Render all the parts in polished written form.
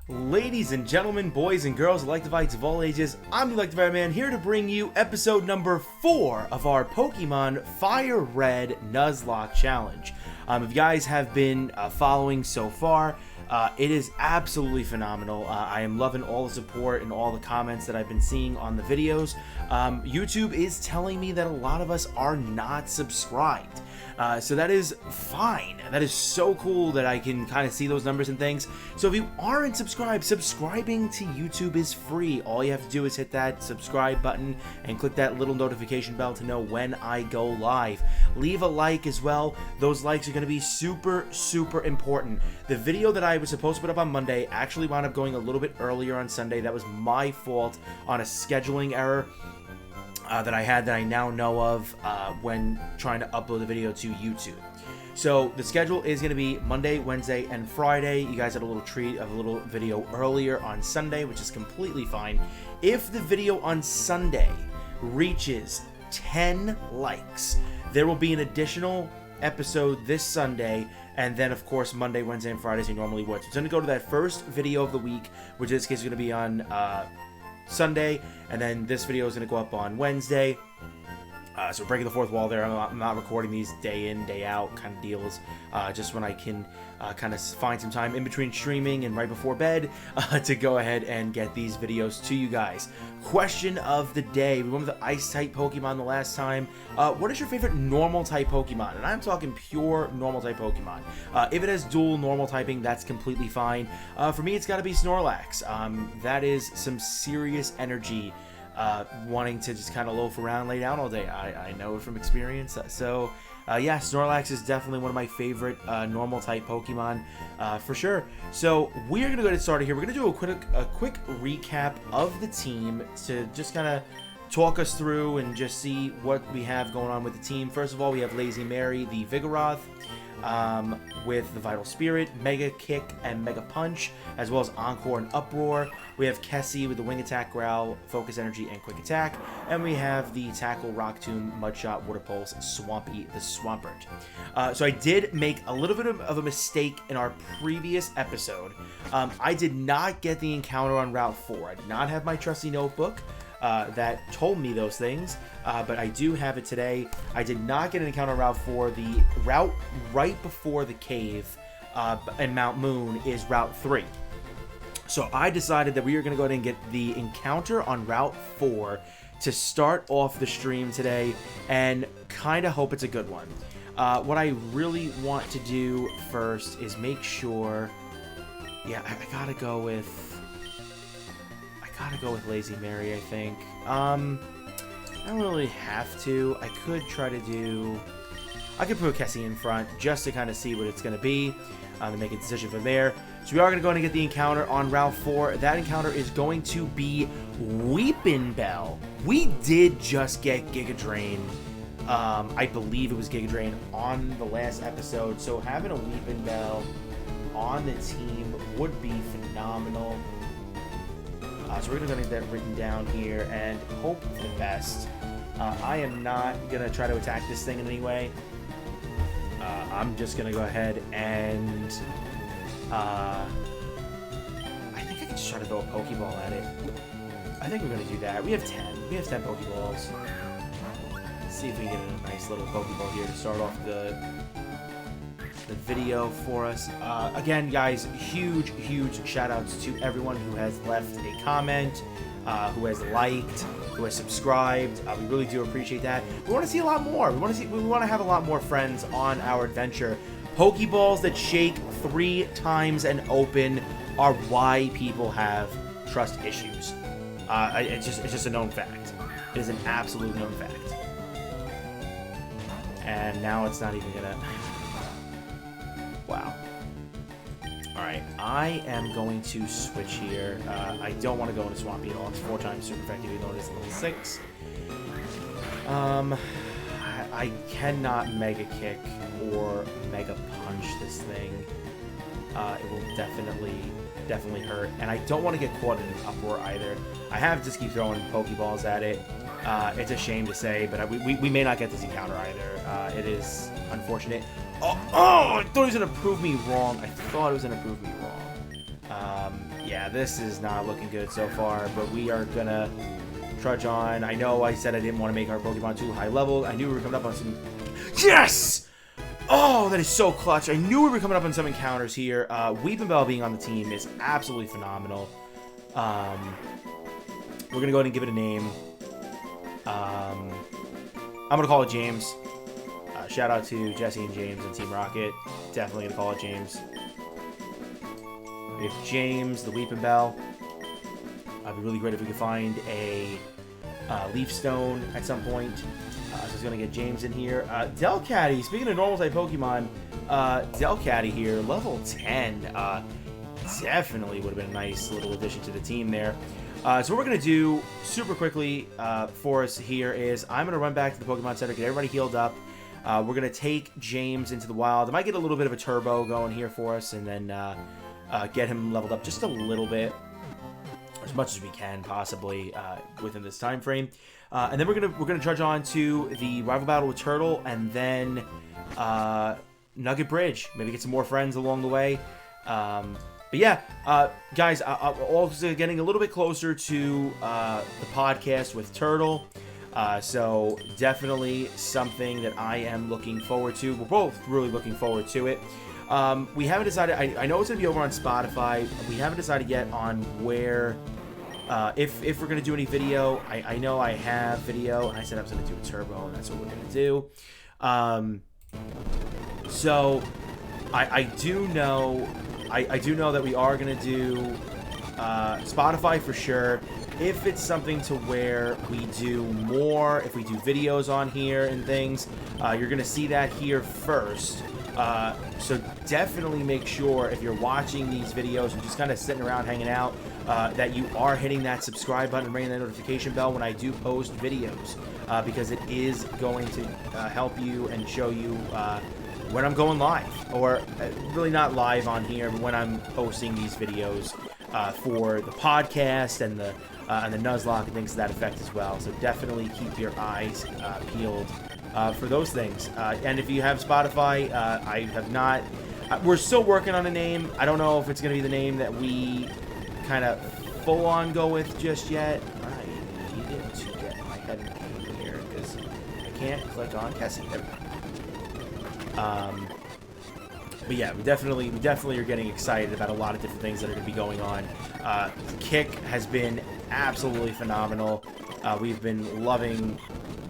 Ladies and gentlemen, boys and girls, electivites of all ages, I'm the Electivire Man here to bring you episode number 4 of our Pokemon FireRed Nuzlocke Challenge. If you guys have been following so far, it is absolutely phenomenal. I am loving all the support and all the comments that I've been seeing on the videos. YouTube is telling me that a lot of us are not subscribed. So that is fine. That is so cool that I can kind of see those numbers and things. So if you aren't subscribed, subscribing to YouTube is free. All you have to do is hit that subscribe button and click that little notification bell to know when I go live. Leave a like as well. Those likes are going to be super important. The video that I was supposed to put up on Monday actually wound up going a little bit earlier on Sunday. That was my fault on a scheduling error that I had that I now know of when trying to upload the video to YouTube. So the schedule is going to be Monday, Wednesday, and Friday. You guys had a little treat of a little video earlier on Sunday, which is completely fine. If the video on Sunday reaches 10 likes, there will be an additional episode this Sunday, and then of course Monday, Wednesday, and Friday as you normally would. So it's going to go to that first video of the week, which in this case is going to be on Sunday, and then this video is going to go up on Wednesday. So we're breaking the fourth wall there. I'm not recording these day in, day out kind of deals, just when I can kind of find some time in between streaming and right before bed to go ahead and get these videos to you guys. Question of the day. We went with the Ice-type Pokemon the last time. What is your favorite Normal-type Pokemon? And I'm talking pure Normal-type Pokemon. If it has dual Normal typing, that's completely fine. For me, it's got to be Snorlax. That is some serious energy. Wanting to just kind of loaf around, lay down all day. I know it from experience. So, yeah, Snorlax is definitely one of my favorite normal-type Pokemon, for sure. So, we're going to get started here. We're going to do a quick recap of the team to just kind of talk us through and just see what we have going on with the team. First of all, we have Lazy Mary, the Vigoroth, with the Vital Spirit, Mega Kick, and Mega Punch, as well as Encore and Uproar. We have Kessie with the Wing Attack, Growl, Focus Energy, and Quick Attack. And we have the Tackle, Rock Tomb, Mudshot, Water Pulse, Swampy, the Swampert. So I did make a little bit of a mistake in our previous episode. I did not get the encounter on Route 4. I did not have my trusty notebook that told me those things, but I do have it today. I did not get an encounter on Route 4. The route right before the cave in Mount Moon is Route 3. So I decided that we are going to go ahead and get the encounter on Route 4 to start off the stream today and kind of hope it's a good one. What I really want to do first is make sure... Yeah, I gotta go with Lazy Mary, I think. I don't really have to. I could try to do... I could put Kessie in front just to kind of see what it's going to be, to make a decision from there. So we are going to go in and get the encounter on Route 4. That encounter is going to be Weepinbell. We did just get Giga Drain. I believe it was Giga Drain on the last episode. So having a Weepinbell on the team would be phenomenal. So we're going to get that written down here and hope for the best. I am not going to try to attack this thing in any way. I'm just going to go ahead and... I think I can just try to throw a Pokeball at it. I think we're going to do that. We have 10. We have 10 Pokeballs. Let's see if we can get a nice little Pokeball here to start off the video for us. Again, guys, huge shout outs to everyone who has left a comment, who has liked, who has subscribed. We really do appreciate that. We want to see a lot more. We want to have a lot more friends on our adventure. Pokeballs that shake 3 times and open are why people have trust issues. It's just a known fact. It is an absolute known fact. And now it's not even gonna... Wow. Alright, I am going to switch here. I don't want to go into Swampy at all. It's 4 times super effective, even though it is level 6. I cannot Mega Kick or Mega Punch this thing. It will definitely hurt. And I don't want to get caught in an Uproar either. I have to just keep throwing Pokeballs at it. It's a shame to say, but we may not get this encounter either. It is unfortunate. Oh, I thought he was going to prove me wrong. Yeah, this is not looking good so far, but we are gonna trudge on. I know I said I didn't want to make our Pokemon too high level. I knew we were coming up on some... Yes! Oh, that is so clutch. I knew we were coming up on some encounters here. Weeping Bell being on the team is absolutely phenomenal. We're gonna go ahead and give it a name. I'm gonna call it James. Shout out to Jesse and James and Team Rocket. Definitely gonna call it James. We have James, the Weeping Bell. It'd be really great if we could find a Leaf Stone at some point. So it's gonna get James in here. Delcatty, speaking of normal type Pokemon, Delcatty here, level 10. Definitely would have been a nice little addition to the team there. So what we're going to do super quickly for us here is I'm going to run back to the Pokemon Center, get everybody healed up. We're going to take James into the wild. I might get a little bit of a turbo going here for us and then get him leveled up just a little bit. As much as we can possibly within this time frame. And then we're gonna trudge on to the rival battle with Turtle and then Nugget Bridge. Maybe get some more friends along the way. But yeah, guys, I'm also getting a little bit closer to the podcast with Turtle. So definitely something that I am looking forward to. We're both really looking forward to it. We haven't decided. I know it's going to be over on Spotify. We haven't decided yet on where, if we're going to do any video. I know I have video, and I said I was going to do a turbo, and that's what we're going to do. So I do know that we are going to do Spotify for sure. If it's something to where we do more, if we do videos on here and things, you're going to see that here first. So definitely make sure if you're watching these videos and just kind of sitting around hanging out, that you are hitting that subscribe button and ringing that notification bell when I do post videos, because it is going to help you and show you when I'm going live, or really not live on here, but when I'm posting these videos for the podcast and the Nuzlocke and things to that effect as well. So definitely keep your eyes peeled for those things. And if you have Spotify, I have not... we're still working on a name. I don't know if it's going to be the name that we kind of full-on go with just yet. I needed to get my head in the game here because I can't click on Kessie. There we go. But yeah, we definitely are getting excited about a lot of different things that are going to be going on. Kick has been absolutely phenomenal. We've been loving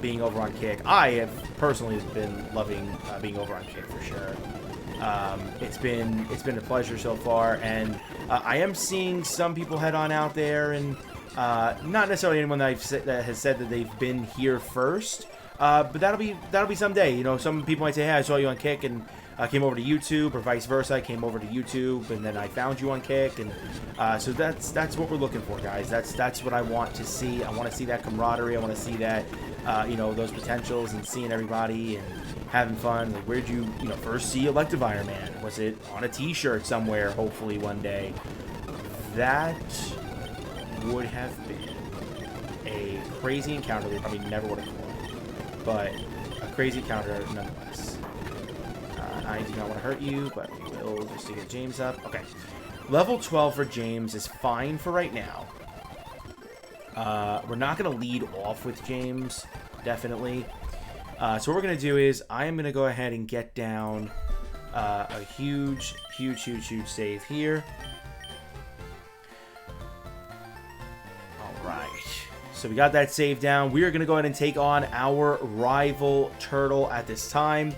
being over on Kick. I have personally been loving being over on Kick for sure. It's been a pleasure so far, and I am seeing some people head on out there, and not necessarily anyone that has said that they've been here first. But that'll be someday. You know, some people might say, "Hey, I saw you on Kick and came over to YouTube," or vice versa. I came over to YouTube and then I found you on Kick, and so that's what we're looking for, guys. That's what I want to see. I want to see that camaraderie. I want to see that you know, those potentials and seeing everybody and having fun. Like, where'd you first see Electivire Man? Was it on a T-shirt somewhere? Hopefully one day. That would have been a crazy encounter. We probably never would have fought, but a crazy encounter nonetheless. I do not want to hurt you, but we will just to get James up. Okay. Level 12 for James is fine for right now. We're not going to lead off with James, definitely. So what we're going to do is I am going to go ahead and get down a huge save here. All right. So we got that save down. We are going to go ahead and take on our rival Turtle at this time.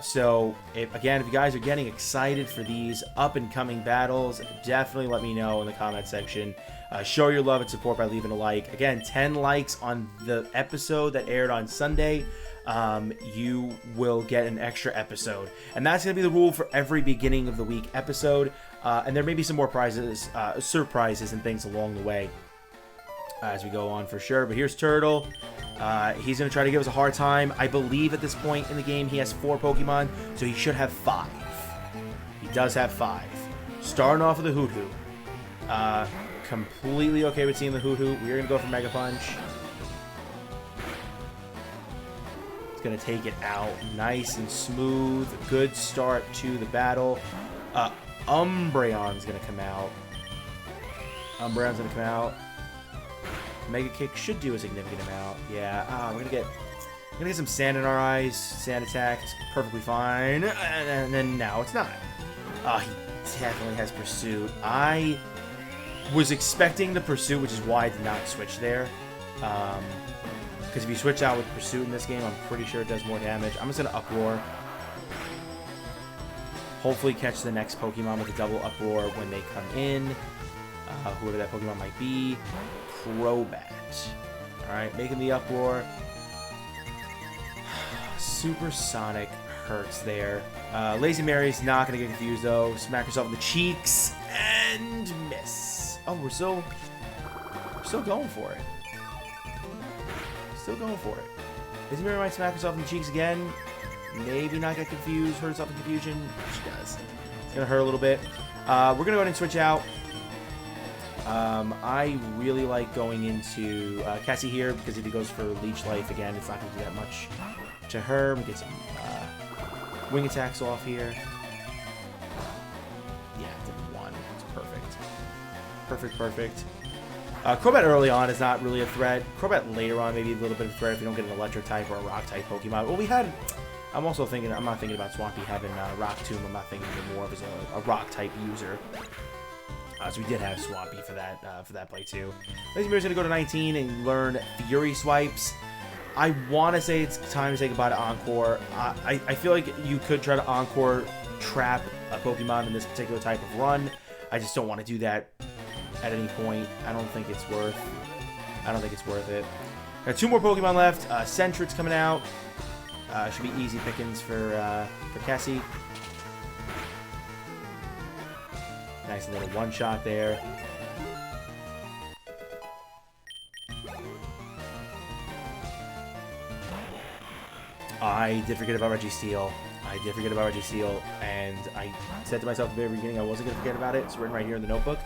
So, if you guys are getting excited for these up-and-coming battles, definitely let me know in the comment section. Show your love and support by leaving a like. Again, 10 likes on the episode that aired on Sunday, you will get an extra episode. And that's going to be the rule for every beginning of the week episode. And there may be some more prizes, surprises and things along the way as we go on for sure. But here's Turtle. He's going to try to give us a hard time. I believe at this point in the game he has 4 Pokemon, so he should have 5. He does have 5. Starting off with the Hoot Hoot. Completely okay with seeing the Hoot Hoot. We're going to go for Mega Punch. It's going to take it out nice and smooth. Good start to the battle. Umbreon's going to come out. Umbreon's gonna come out. Mega Kick should do a significant amount. Yeah, we're gonna get some sand in our eyes. Sand attack, it's perfectly fine. And then now it's not. He definitely has Pursuit. I was expecting the Pursuit, which is why I did not switch there. Because if you switch out with Pursuit in this game, I'm pretty sure it does more damage. I'm just gonna Uproar. Hopefully catch the next Pokemon with a double Uproar when they come in. Whoever that Pokemon might be. Crobat. Alright, making the Uproar. Supersonic hurts there. Lazy Mary's not going to get confused though. Smack herself in the cheeks and miss. Oh, we're still going for it. Still going for it. Lazy Mary might smack herself in the cheeks again. Maybe not get confused. Hurt herself in confusion. She does. It's going to hurt a little bit. We're going to go ahead and switch out. I really like going into Cassie here because if he goes for Leech Life again, it's not going to do that much to her. We get some wing attacks off here. Yeah, did one. It's perfect. Perfect. Crobat early on is not really a threat. Crobat later on maybe a little bit of a threat if you don't get an electric type or a rock type Pokemon. Well, we had... I'm not thinking about Swampy having Rock Tomb. I'm not thinking of it more of as a rock type user. So we did have Swampy for that play too. Lazy Mary's gonna go to 19 and learn Fury Swipes. I want to say it's time to say goodbye to Encore. I feel like you could try to Encore trap a Pokemon in this particular type of run. I just don't want to do that at any point. I don't think it's worth it. Got 2 more Pokemon left. Sentret's coming out. Should be easy pickings for Cassie. Nice little one-shot there. I did forget about Registeel. And I said to myself at the very beginning I wasn't going to forget about it. It's written right here in the notebook.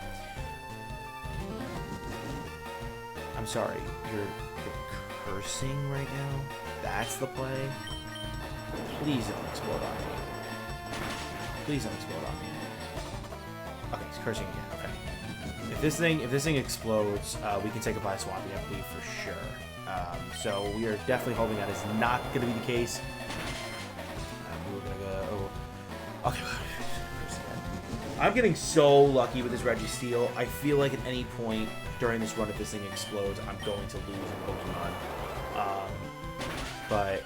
I'm sorry, you're cursing right now? That's the play? Please don't explode on me. Please don't explode on me. Okay, he's cursing again. Okay. If this thing explodes, we can take a bite Swampy, I believe for sure. So we are definitely hoping that is not going to be the case. We're gonna go. Oh, okay. I'm getting so lucky with this Registeel. I feel like at any point during this run, if this thing explodes, I'm going to lose a Pokemon. But.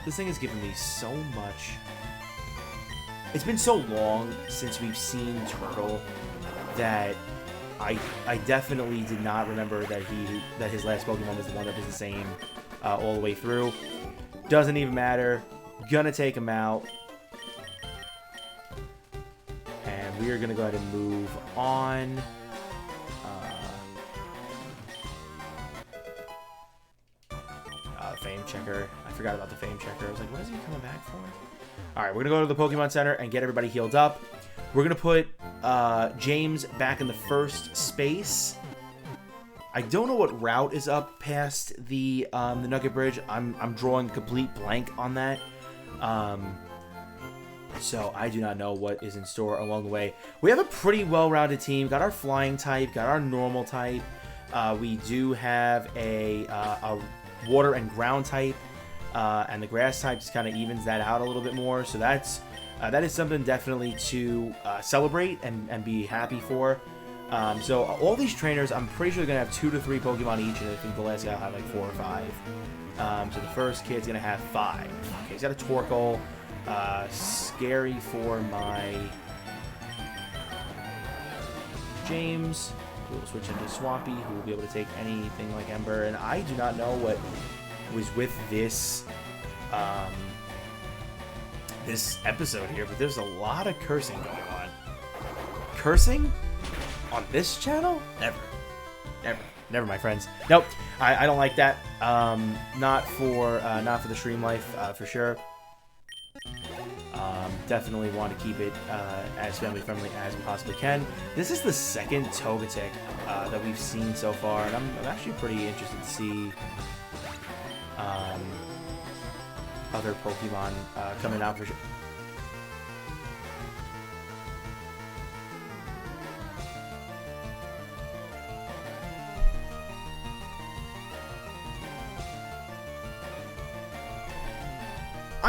This thing has given me so much. It's been so long since we've seen Turtle that I definitely did not remember that his last Pokemon was the one that was the same all the way through. Doesn't even matter. Gonna take him out. And we are gonna go ahead and move on. Fame Checker. I forgot about the Fame Checker. I was like, what is he coming back for? Alright, we're going to go to the Pokemon Center and get everybody healed up. We're going to put James back in the first space. I don't know what route is up past the Nugget Bridge. I'm drawing complete blank on that. So I do not know what is in store along the way. We have a pretty well-rounded team. Got our Flying type, got our Normal type. We do have a Water and Ground type, and the Grass type just kind of evens that out a little bit more. So that is something definitely to celebrate and be happy for. So all these trainers, I'm pretty sure they're gonna have 2 to 3 Pokemon each, and I think the last guy will have like 4 or 5. So the first kid's gonna have 5. Okay, he's got a Torkoal. Scary for my James. We'll switch into Swampy, who will be able to take anything like Ember. And I do not know what was with this this episode here, but there's a lot of cursing going on. Cursing? On this channel? Never, my friends. Nope, I don't like that. Not for the stream life, for sure. Definitely want to keep it as family friendly as we possibly can. This is the second Togetic that we've seen so far, and I'm actually pretty interested to see other Pokemon coming out for sure.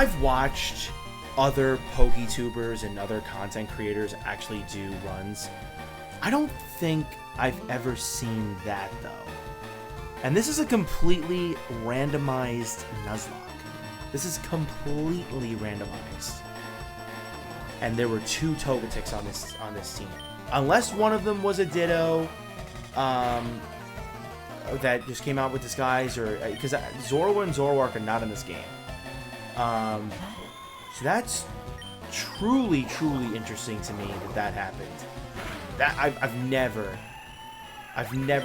I've watched other PokeTubers and other content creators actually do runs. I don't think I've ever seen that, though. And this is a completely randomized Nuzlocke. This is completely randomized. And there were 2 Togetics on this team. Unless one of them was a Ditto, that just came out with disguise, or because Zorua and Zoroark are not in this game. So that's truly interesting to me that happened. That I've never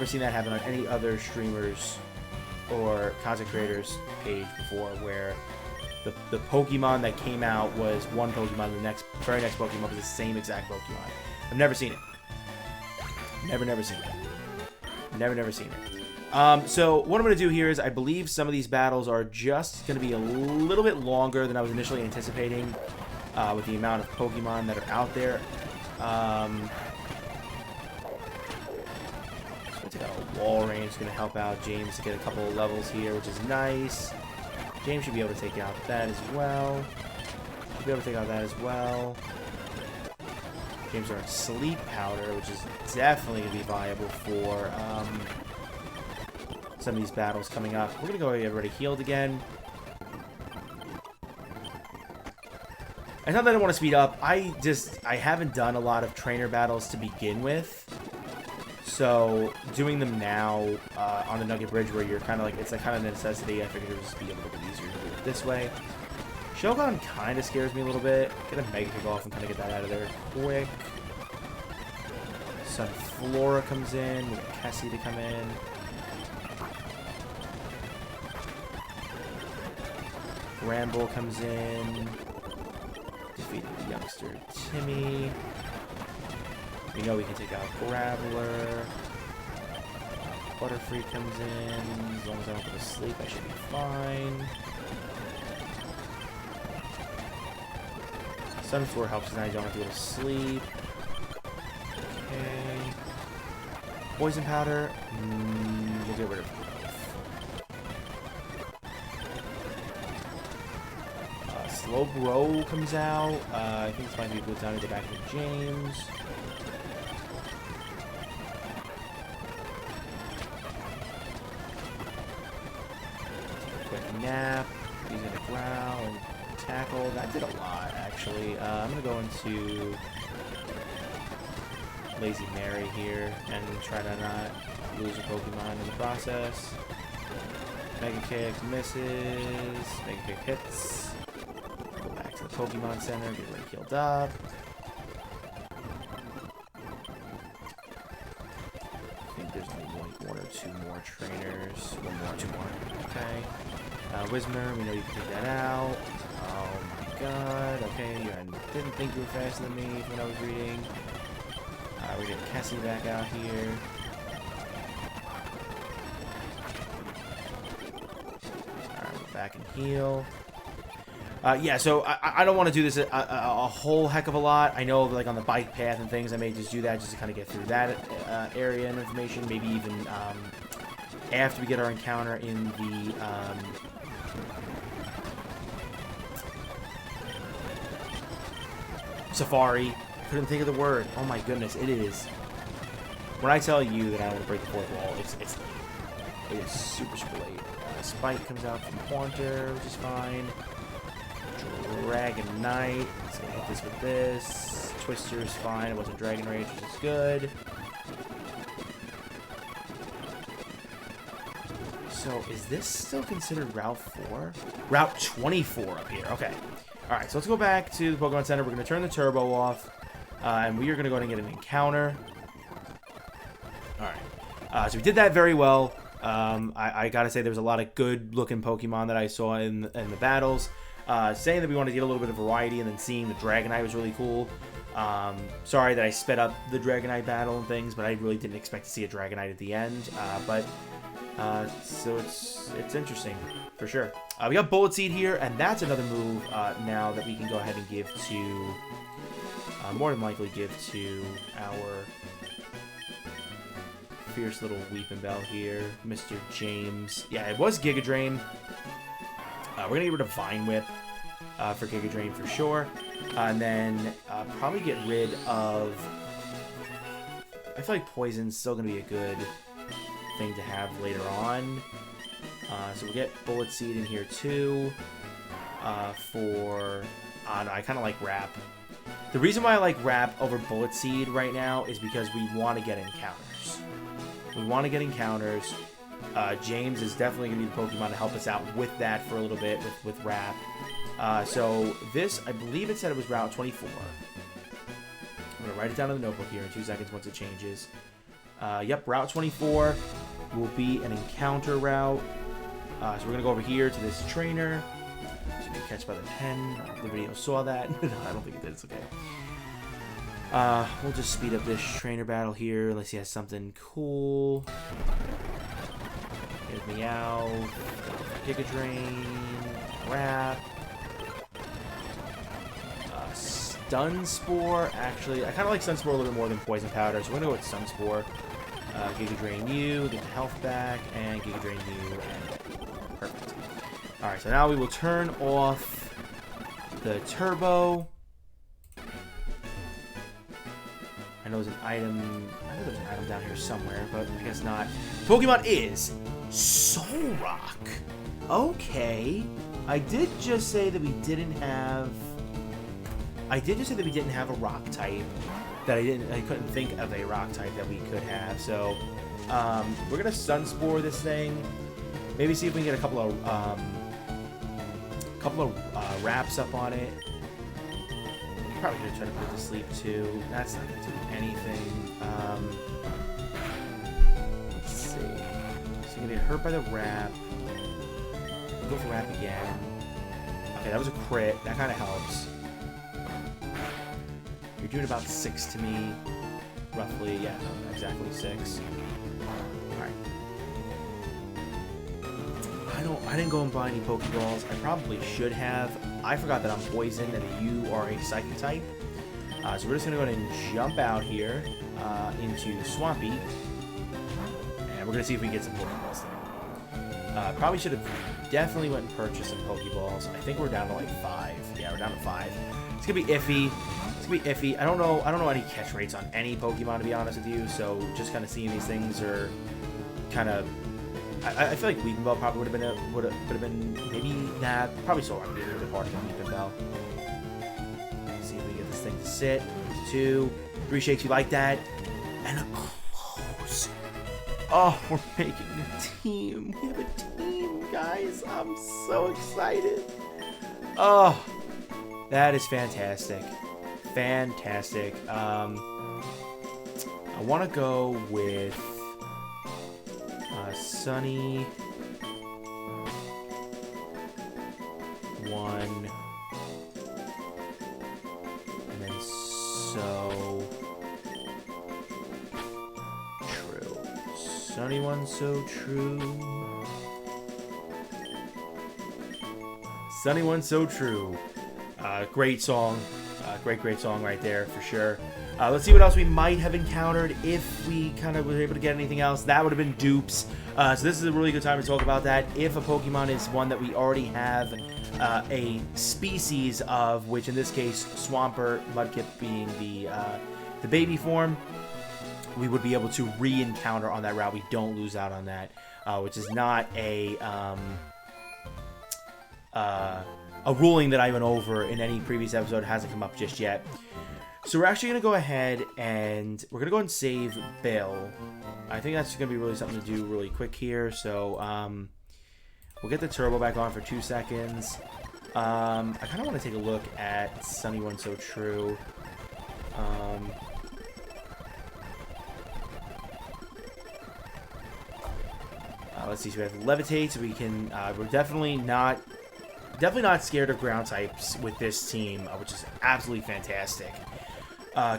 seen that happen on any other streamers or content creators page before, where the Pokemon that came out was one Pokemon, the very next Pokemon was the same exact Pokemon. I've never seen it. Never seen it. Never seen it. So what I'm going to do here is, I believe some of these battles are just going to be a little bit longer than I was initially anticipating, with the amount of Pokemon that are out there. So take out a wall range, going to help out James to get a couple of levels here, which is nice. James should be able to take out that as well. James are on Sleep Powder, which is definitely going to be viable for some of these battles coming up. We're going to go get everybody healed again. It's not that I want to speed up. I haven't done a lot of trainer battles to begin with. So doing them now on the Nugget Bridge, where you're kind of like, it's a kind of necessity, I figured it would just be a little bit easier to do it this way. Shogun kind of scares me a little bit. Get a Mega Kick off and kind of get that out of there quick. Sunflora comes in. We got Cassie to come in. Ramble comes in. Defeated the youngster Timmy. We know we can take out Graveler. Butterfree comes in. As long as I don't go to sleep, I should be fine. Sunflora helps because I don't have to go to sleep. Okay. Poison Powder. We'll get rid of both. Slowbro comes out. I think this might be a good time to go back to James. Take a quick nap. He's gonna growl and tackle. That did a lot, actually. I'm gonna go into Lazy Mary here and try to not lose a Pokemon in the process. Mega Kick misses. Mega Kick hits. Go back to the Pokemon Center, get everybody healed up. I think there's only one or two more trainers. Two more. Okay. Whismer, we know you can take that out. Oh my god. Okay, I didn't think you were faster than me when I was reading. We're getting Cassie back out here. Alright, we're back and heal. Yeah, so I don't want to do this a whole heck of a lot. I know, like, on the bike path and things, I may just do that just to kind of get through that area and information. Maybe even after we get our encounter in the Safari. I couldn't think of the word. Oh my goodness, it is. When I tell you that I want to break the fourth wall, it is super late. Spike comes out from Haunter, which is fine. Dragonite. Let's go hit this with this. Twister's fine. It wasn't Dragon Rage, which is good. So, is this still considered Route 4? Route 24 up here. Okay. Alright, so let's go back to the Pokemon Center. We're going to turn the turbo off. And we are going to go ahead and get an encounter. Alright. So we did that very well. I gotta say, there was a lot of good-looking Pokemon that I saw in the battles. Saying that we wanted to get a little bit of variety, and then seeing the Dragonite was really cool. Sorry that I sped up the Dragonite battle and things, but I really didn't expect to see a Dragonite at the end. So it's interesting, for sure. We got Bullet Seed here, and that's another move now that we can go ahead and give to... more than likely give to our fierce little Weeping Bell here, Mr. James. Yeah, it was Giga Drain. We're going to get rid of Vine Whip. for Giga Drain for sure. And then probably get rid of... I feel like Poison's still going to be a good thing to have later on. So we'll get Bullet Seed in here too. For... I kind of like Wrap. The reason why I like Wrap over Bullet Seed right now is because we want to get encounters. We want to get encounters. James is definitely going to be the Pokemon to help us out with that for a little bit with Wrap. So this, I believe it said it was Route 24. I'm going to write it down in the notebook here in 2 seconds once it changes. Yep, Route 24 will be an encounter route. So we're going to go over here to this trainer. So get catch by the pen. The video saw that. No, I don't think it did. It's okay. We'll just speed up this trainer battle here unless he has something cool. Here's Meow. Giga Drain. Wrap. Stun Spore. Actually, I kind of like Stun Spore a little bit more than Poison Powder, so we're going to go with Stun Spore. Giga Drain you, get the health back, and Giga Drain you, and perfect. Alright, so now we will turn off the Turbo. I know there's an item. I know there's an item down here somewhere, but I guess not. Pokemon is Solrock. Okay. I did just say that we didn't have a rock type. I couldn't think of a rock type that we could have. So we're gonna Stun Spore this thing. Maybe see if we can get a couple of wraps up on it. Probably gonna try to put it to sleep too. That's not gonna do anything. Let's see. So you're gonna get hurt by the wrap. We'll go for wrap again. Okay, that was a crit. That kind of helps. You're doing about 6 to me, roughly. Yeah, no, exactly 6. All right. I didn't go and buy any Pokeballs. I probably should have. I forgot that I'm poisoned and that you are a Psychic type. So we're just gonna go ahead and jump out here into Swampy, and we're gonna see if we can get some Pokeballs there. Probably should have definitely went and purchased some Pokeballs. I think we're down to like 5. Yeah, we're down to 5. It's gonna be iffy. I don't know any catch rates on any Pokemon, to be honest with you, so just kind of seeing these things are kind of... I feel like Weeping Bell probably would have been maybe... Nah, probably Solrock would be a little bit harder than Weeping Bell. Let's see if we get this thing to sit. 2, 3 shakes, you like that. And a close. Oh, we're making a team. We have a team, guys. I'm so excited. Oh, that is fantastic. Fantastic. I want to go with Sunny 1, and then So True. Sunny 1, So True. Sunny 1, So True. Great song. Great song right there, for sure. Let's see what else we might have encountered if we kind of were able to get anything else. That would have been dupes. So this is a really good time to talk about that. If a Pokemon is one that we already have a species of, which in this case, Swampert, Mudkip being the baby form, we would be able to re-encounter on that route. We don't lose out on that, which is not a ruling that I went over in any previous episode. It hasn't come up just yet. So we're actually going to go ahead and we're going to go and save Bill. I think that's going to be really something to do really quick here. So we'll get the turbo back on for 2 seconds. I kind of want to take a look at Sunny 1, So True. Let's see, so we have Levitate, so we can, we're definitely not scared of ground types with this team, which is absolutely fantastic.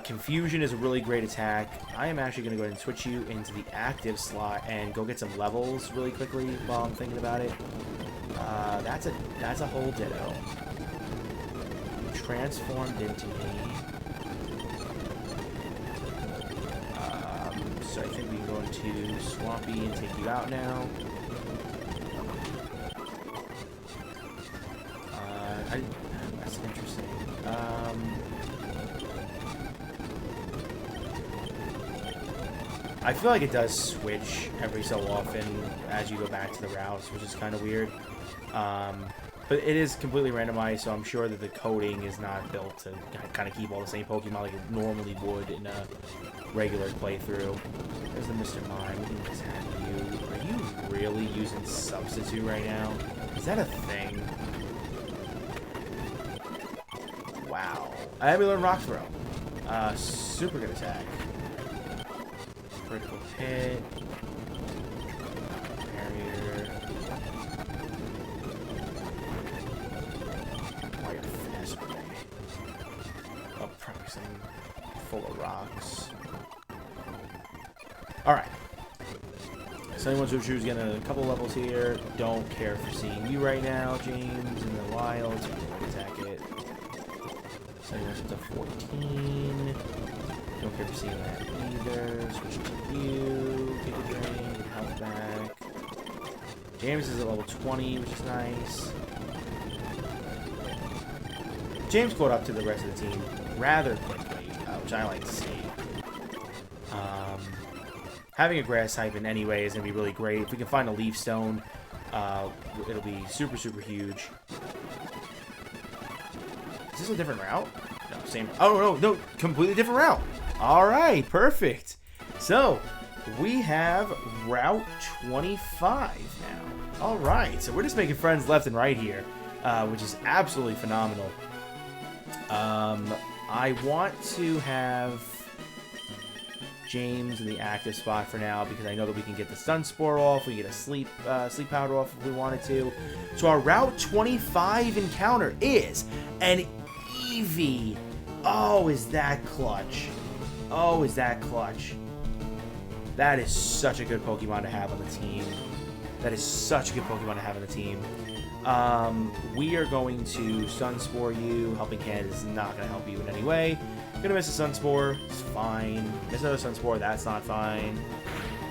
Confusion is a really great attack. I am actually going to go ahead and switch you into the active slot and go get some levels really quickly while I'm thinking about it. That's a whole Ditto. You transformed into me. So I think we can go into Swampy and take you out now. That's interesting. I feel like it does switch every so often as you go back to the routes, which is kind of weird. But it is completely randomized, so I'm sure that the coding is not built to kind of keep all the same Pokemon like it normally would in a regular playthrough. There's the Mr. Mime. We can attack you. Are you really using Substitute right now? Is that a thing? Wow. I have learned Rock Throw. Super good attack. Critical hit. Barrier. Fire fast ray. Oh, probably some full of rocks. Alright. So anyone who chooses getting a couple levels here. Don't care for seeing you right now, James, in the wild. So I'm going to attack it. So anyone's up to 14. Don't care for seeing that either. Switch to you. Take a drain. Get health back. James is at level 20, which is nice. James caught up to the rest of the team rather quickly, which I like to see. Having a grass type in any way is going to be really great. If we can find a leaf stone, it'll be super, super huge. Is this a different route? No, same. Oh, no, completely different route. All right, perfect. So, we have Route 25 now. All right, so we're just making friends left and right here, which is absolutely phenomenal. I want to have James in the active spot for now because I know that we can get the Stun Spore off, we can get a sleep powder off if we wanted to. So our Route 25 encounter is an Eevee. Oh, is that clutch? Oh, is that clutch? That is such a good Pokemon to have on the team. That is such a good Pokemon to have on the team. We are going to Stun Spore you. Helping Hand is not going to help you in any way. Gonna miss a Sun Spore. It's fine. Miss another Sun Spore. That's not fine.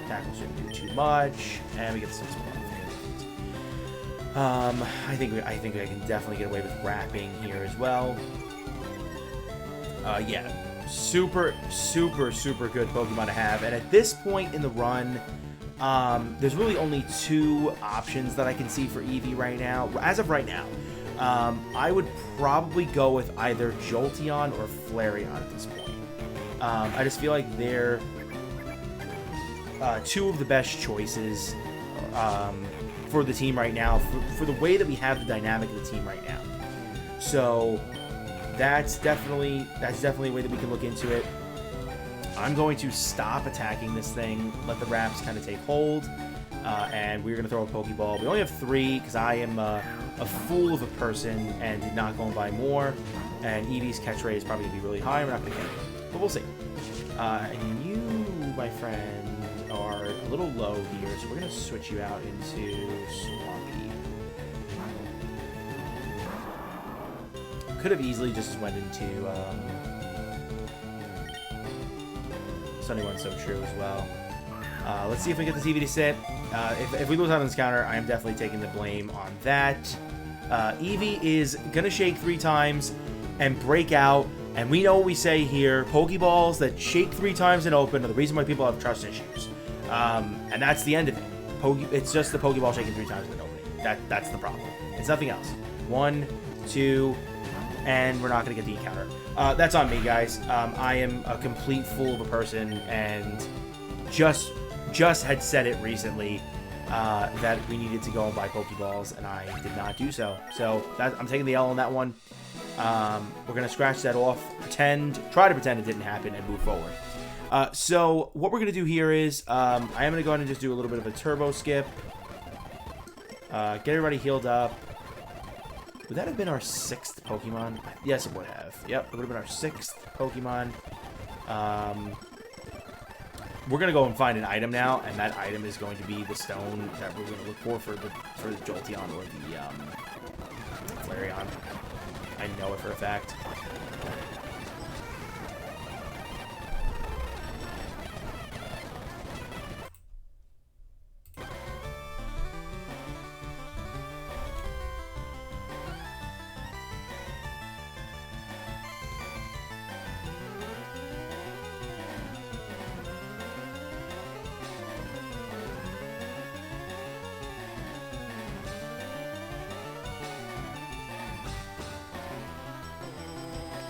Tackle shouldn't do too much, and we get the Sun Spore. I think I can definitely get away with wrapping here as well. Yeah, super good Pokemon to have. And at this point in the run, there's really only two options that I can see for Eevee right now. As of right now. I would probably go with either Jolteon or Flareon at this point. I just feel like they're two of the best choices for the team right now, for the way that we have the dynamic of the team right now. So that's definitely a way that we can look into it. I'm going to stop attacking this thing, let the wraps kind of take hold, and we're going to throw a Pokeball. We only have 3 because I am a fool of a person and did not go and buy more. And Eevee's catch rate is probably going to be really high. We're not going to get it, but we'll see. And you, my friend, are a little low here, so we're going to switch you out into Swampy. Could have easily just went into Sunny One So True as well. Let's see if we get the TV to sit. If we lose out on this counter, I am definitely taking the blame on that. Eevee is going to shake 3 times and break out. And we know what we say here. Pokeballs that shake 3 times and open are the reason why people have trust issues. And that's the end of it. It's just the Pokeball shaking 3 times and opening. That's the problem. It's nothing else. 1, 2, and we're not going to get the encounter. That's on me, guys. I am a complete fool of a person and just had said it recently that we needed to go and buy Pokeballs, and I did not do so. So I'm taking the L on that one. We're going to scratch that off, try to pretend it didn't happen, and move forward. So what we're going to do here is I am going to go ahead and just do a little bit of a turbo skip. Get everybody healed up. Would that have been our 6th Pokemon? Yes, it would have. Yep, it would have been our 6th Pokemon. We're going to go and find an item now, and that item is going to be the stone that we're going to look for the Jolteon or the Flareon. I know it for a fact.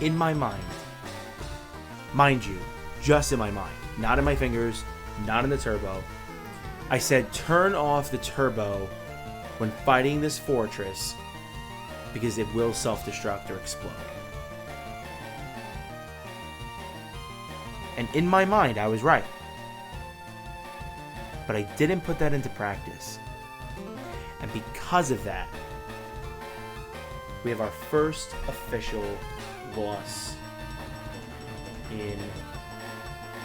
in my mind, mind you, just in my mind, not in my fingers, not in the turbo, I said turn off the turbo when fighting this fortress because it will self-destruct or explode. And in my mind, I was right. But I didn't put that into practice. And because of that, we have our first official loss in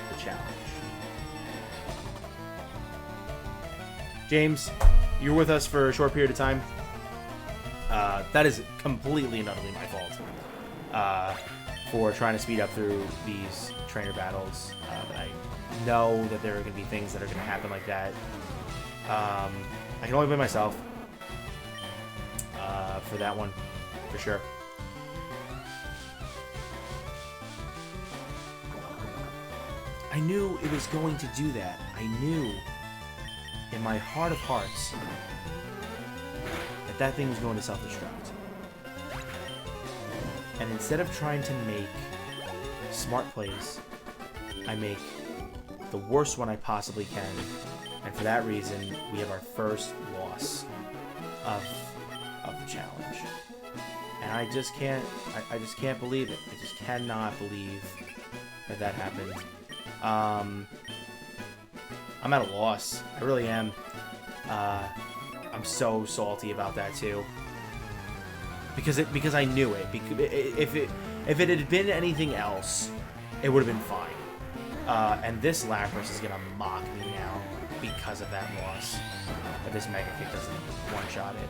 the challenge. James, you're with us for a short period of time. That is completely and utterly my fault for trying to speed up through these trainer battles. But I know that there are going to be things that are going to happen like that. I can only blame myself for that one, for sure. I knew it was going to do that. I knew in my heart of hearts that that thing was going to self-destruct. And instead of trying to make smart plays, I make the worst one I possibly can. And for that reason, we have our first loss of the challenge. And I just can't, I just can't believe it. I just cannot believe that that happened. I'm at a loss. I really am. I'm so salty about that too. Because I knew it. If it had been anything else, it would have been fine. And this Lapras is gonna mock me now because of that loss. But this Mega Kick doesn't one-shot it,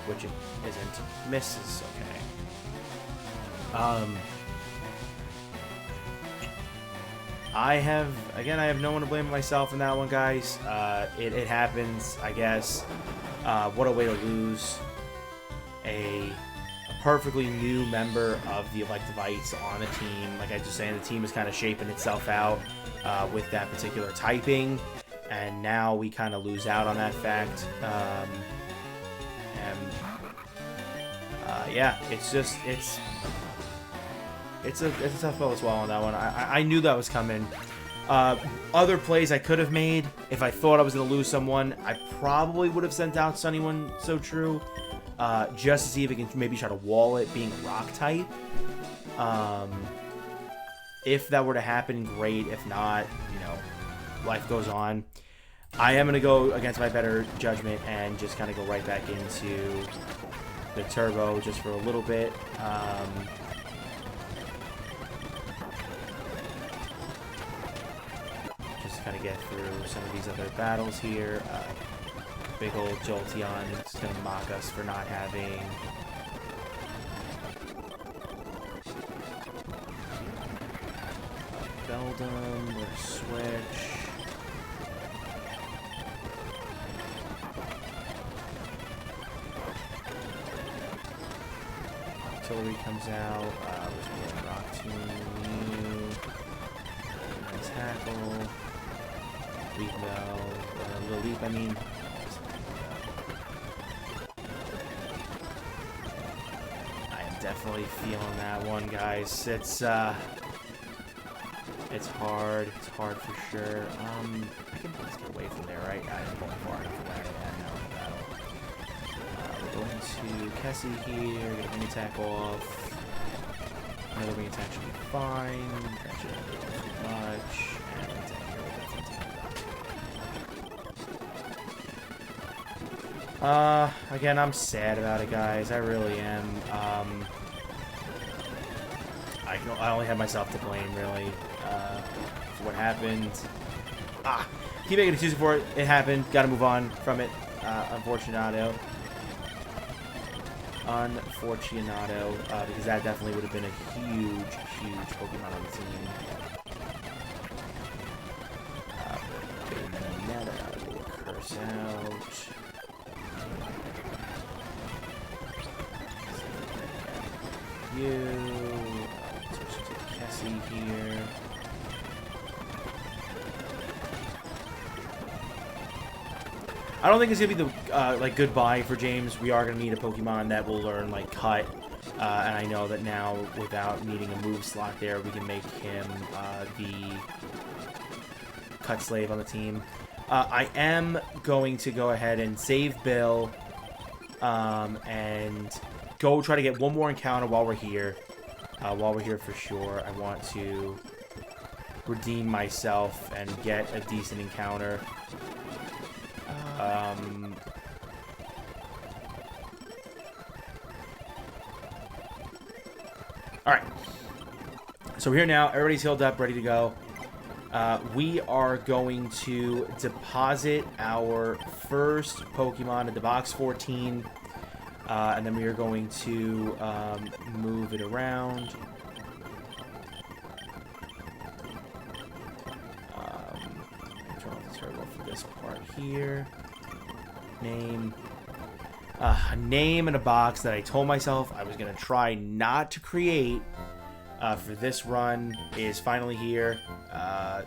which it isn't. Misses, okay. I have no one to blame myself in that one, guys. It happens, I guess. What a way to lose a perfectly new member of the Electivites on a team. Like I was just saying, the team is kind of shaping itself out with that particular typing, and now we kind of lose out on that fact. Yeah, it's a tough pill to swallow on that one. I knew that was coming. Other plays I could have made if I thought I was going to lose someone. I probably would have sent out Sunny One So True just to see if it can maybe try to wall it being rock type. If that were to happen, great. If not, you know, life goes on. I am going to go against my better judgment and just kind of go right back into the turbo just for a little bit. Kind of get through some of these other battles here. Big old Jolteon is going to mock us for not having Beldum. We're going to switch. Artillery comes out. We're going to Rock Tomb. Nice tackle. Leap though. The leap, I mean. I am definitely feeling that one, guys. It's hard. It's hard for sure. I can just get away from there, right? I didn't go far enough away. We're going to Kessie here. Get a wing attack off. Another wing attack should be fine. That shouldn't be too much. And wing attack here will definitely take it down. Again, I'm sad about it, guys. I really am. I only have myself to blame, really, for what happened. Keep making excuses for it. It happened. Got to move on from it. Unfortunato, because that definitely would have been a huge Pokemon on the team. Bayonetta, curse out. Switch to Kessie here. I don't think it's gonna be the like goodbye for James. We are gonna need a Pokemon that will learn like Cut And I know that now, without needing a move slot there, we can make him the cut slave on the team. I am going to go ahead and save Bill and go try to get one more encounter while we're here. While we're here for sure. I want to redeem myself and get a decent encounter. Alright. So we're here now. Everybody's healed up, ready to go. We are going to deposit our first Pokemon into box 14. And then we are going to move it around. Turn off for this part here. Name. A name in a box that I told myself I was going to try not to create for this run is finally here.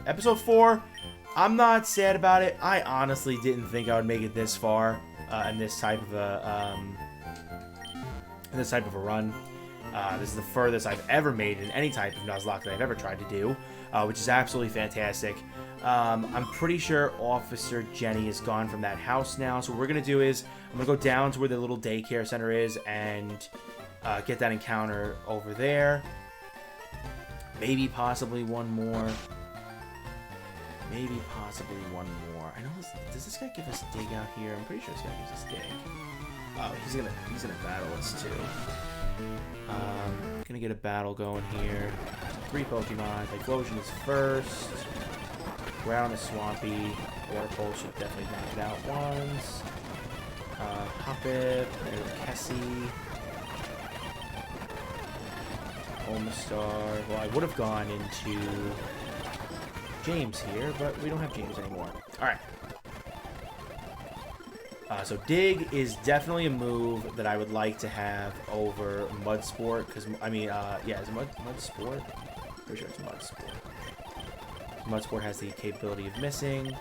Episode 4, I'm not sad about it. I honestly didn't think I would make it this far in this type of a run. This is the furthest I've ever made in any type of Nuzlocke that I've ever tried to do, which is absolutely fantastic. I'm pretty sure Officer Jenny is gone from that house now, so what we're going to do is I'm going to go down to where the little daycare center is and get that encounter over there. Maybe possibly one more. Maybe possibly one more. I know does this guy give us dig out here? I'm pretty sure this guy gives us dig. Oh, he's gonna battle us too. Gonna get a battle going here. 3 Pokemon. Typhlosion is first. Ground is swampy. Water Pulse should definitely knock it out once. Hoppip, Kessie. Omastar. Well, I would have gone into James here, but we don't have James anymore. Alright. So Dig is definitely a move that I would like to have over Mud Sport, because, I mean, yeah, is it Mud Sport? Pretty sure it's Mud Sport. Mud Sport has the capability of missing.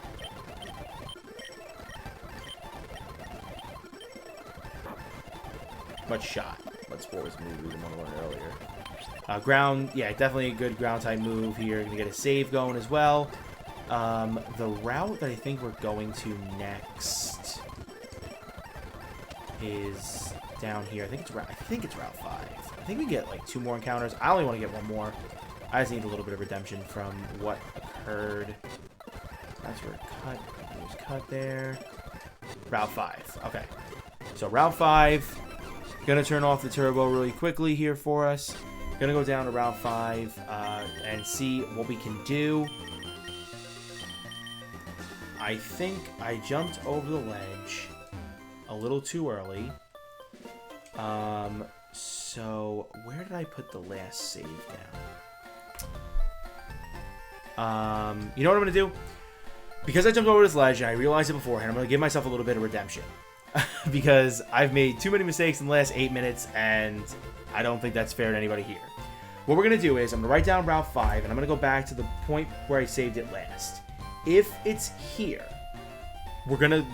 Mud Shot. Mud Sport was a move we didn't want to learn earlier. Ground, yeah, definitely a good ground type move here. Gonna get a save going as well. The route that I think we're going to next is down here. I think it's Route 5. I think we get like 2 more encounters. I only want to get 1 more. I just need a little bit of redemption from what occurred. That's where cut. There's cut there. Route 5. Okay. So Route 5. Gonna turn off the turbo really quickly here for us. Gonna go down to Route 5 and see what we can do. I think I jumped over the ledge a little too early. So where did I put the last save down? You know what I'm gonna do? Because I jumped over this ledge and I realized it beforehand, I'm gonna give myself a little bit of redemption. Because I've made too many mistakes in the last 8 minutes, and I don't think that's fair to anybody here. What we're going to do is, I'm going to write down Route 5, and I'm going to go back to the point where I saved it last. If it's here, we're gonna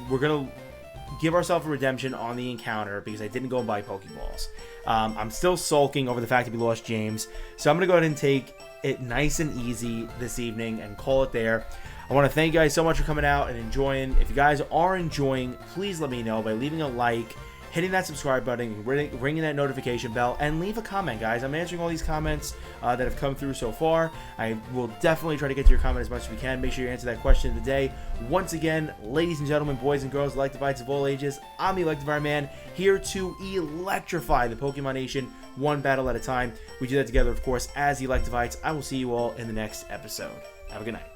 give ourselves a redemption on the encounter, because I didn't go and buy Pokeballs. I'm still sulking over the fact that we lost James, so I'm going to go ahead and take it nice and easy this evening and call it there. I want to thank you guys so much for coming out and enjoying. If you guys are enjoying, please let me know by leaving a like, hitting that subscribe button, ringing that notification bell, and leave a comment, guys. I'm answering all these comments that have come through so far. I will definitely try to get to your comment as much as we can. Make sure you answer that question of the day. Once again, ladies and gentlemen, boys and girls, Electivites of all ages, I'm the Electivire Man, here to electrify the Pokemon Nation one battle at a time. We do that together, of course, as the Electivites. I will see you all in the next episode. Have a good night.